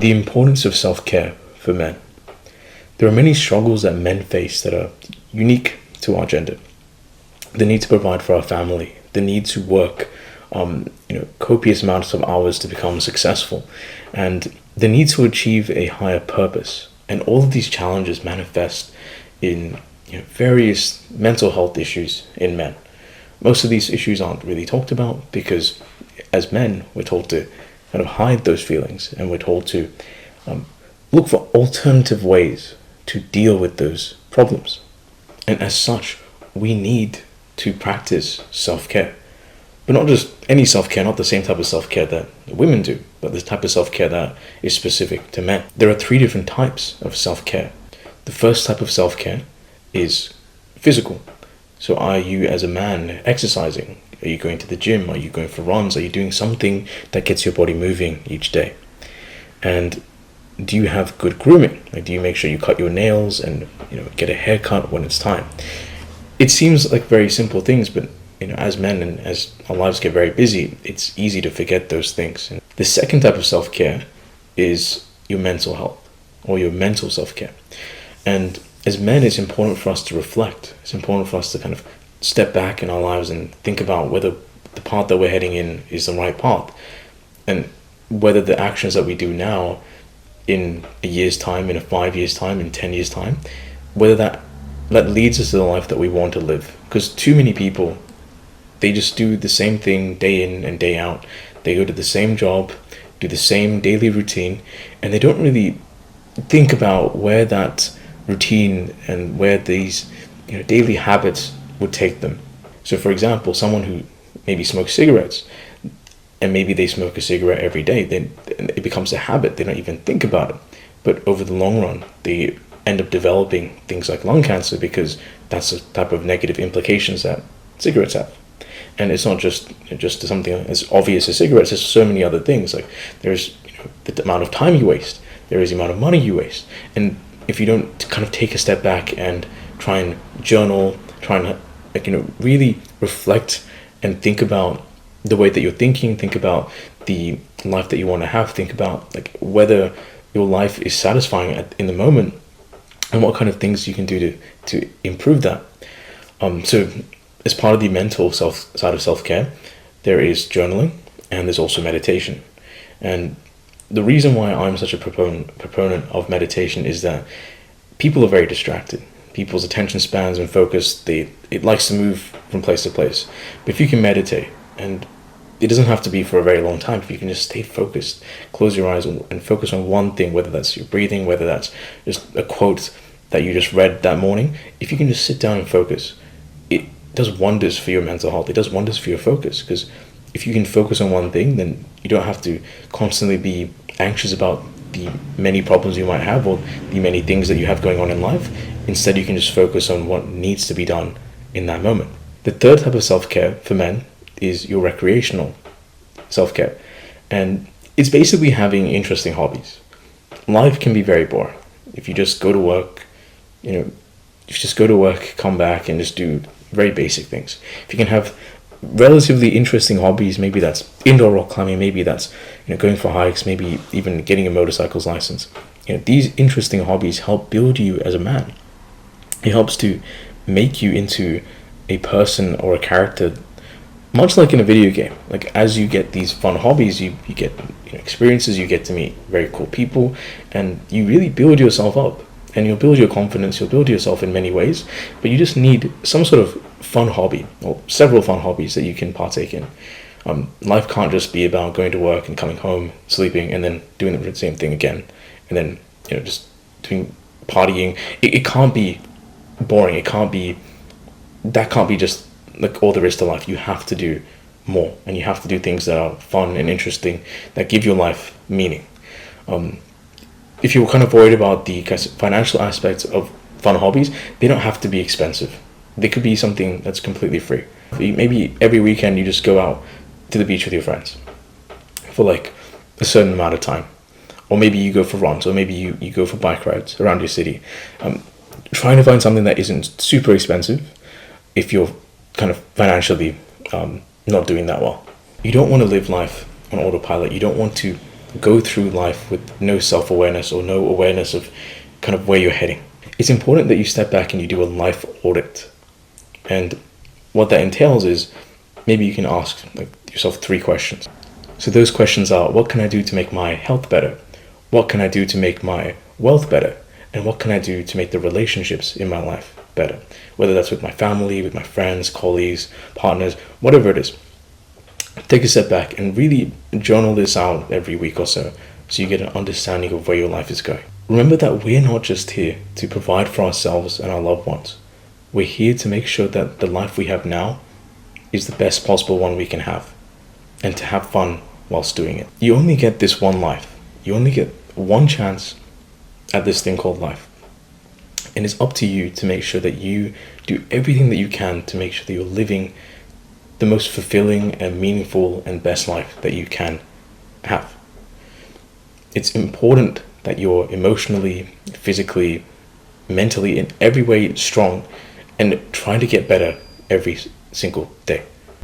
The importance of self-care for men. There are many struggles that men face that are unique to our gender. The need to provide for our family, the need to work copious amounts of hours to become successful, and the need to achieve a higher purpose. And all of these challenges manifest in various mental health issues in men. Most of these issues aren't really talked about because as men, we're told to kind of hide those feelings, and we're told to look for alternative ways to deal with those problems. And as such, we need to practice self-care. But not just any self-care, not the same type of self-care that women do, but the type of self-care that is specific to men. There are 3 different types of self-care. The first type of self-care is physical. So are you as a man exercising? Are you going to the gym? Are you going for runs? Are you doing something that gets your body moving each day? And do you have good grooming? Like, do you make sure you cut your nails and get a haircut when it's time? It seems like very simple things, but as men and as our lives get very busy, it's easy to forget those things. And the second type of self-care is your mental health or your mental self-care. And as men, it's important for us to reflect. It's important for us to kind of step back in our lives and think about whether the path that we're heading in is the right path, and whether the actions that we do now in a year's time, in a 5 years time, in 10 years time, whether that leads us to the life that we want to live. Because too many people, they just do the same thing day in and day out. They go to the same job, do the same daily routine, and they don't really think about where that routine and where these daily habits would take them. So for example, someone who maybe smokes cigarettes, and maybe they smoke a cigarette every day, then it becomes a habit. They don't even think about it. But over the long run, they end up developing things like lung cancer because that's the type of negative implications that cigarettes have. And it's not just something as obvious as cigarettes. There's so many other things. Like there's the amount of time you waste. There is the amount of money you waste. And if you don't kind of take a step back and try and journal, try and really reflect and think about the way that you're thinking, think about the life that you want to have, think about like whether your life is satisfying in the moment, and what kind of things you can do to improve that. So as part of the mental side of self-care, there is journaling and there's also meditation. And the reason why I'm such a proponent of meditation is that people are very distracted. People's attention spans and focus, it likes to move from place to place. But if you can meditate, and it doesn't have to be for a very long time, if you can just stay focused, close your eyes and focus on one thing, whether that's your breathing, whether that's just a quote that you just read that morning, if you can just sit down and focus, it does wonders for your mental health. It does wonders for your focus, because if you can focus on one thing, then you don't have to constantly be anxious about the many problems you might have or the many things that you have going on in life. Instead, you can just focus on what needs to be done in that moment. The third type of self-care for men is your recreational self-care. And it's basically having interesting hobbies. Life can be very boring. If you just go to work, come back and just do very basic things. If you can have relatively interesting hobbies, maybe that's indoor rock climbing, maybe that's going for hikes, maybe even getting a motorcycle's license. These interesting hobbies help build you as a man. It helps to make you into a person or a character, much like in a video game. Like as you get these fun hobbies, you get experiences, you get to meet very cool people, and you really build yourself up. And you'll build your confidence, you'll build yourself in many ways, but you just need some sort of fun hobby, or several fun hobbies that you can partake in. Life can't just be about going to work and coming home, sleeping, and then doing the same thing again, and then just doing partying. It can't be boring. That can't be just like all there is to life. You have to do more, and you have to do things that are fun and interesting, that give your life meaning. If you're kind of worried about the financial aspects of fun hobbies, they don't have to be expensive. They could be something that's completely free. Maybe every weekend you just go out to the beach with your friends for like a certain amount of time. Or maybe you go for runs, or maybe you go for bike rides around your city. Trying to find something that isn't super expensive if you're kind of financially not doing that well. You don't want to live life on autopilot. You don't want to go through life with no self-awareness or no awareness of kind of where you're heading. It's important that you step back and you do a life audit. And what that entails is maybe you can ask yourself 3 questions. So those questions are, what can I do to make my health better? What can I do to make my wealth better? And what can I do to make the relationships in my life better? Whether that's with my family, with my friends, colleagues, partners, whatever it is. Take a step back and really journal this out every week or so you get an understanding of where your life is going. Remember that we're not just here to provide for ourselves and our loved ones. We're here to make sure that the life we have now is the best possible one we can have, and to have fun whilst doing it. You only get this one life. You only get one chance at this thing called life. And it's up to you to make sure that you do everything that you can to make sure that you're living the most fulfilling and meaningful and best life that you can have. It's important that you're emotionally, physically, mentally, in every way strong, and try to get better every single day.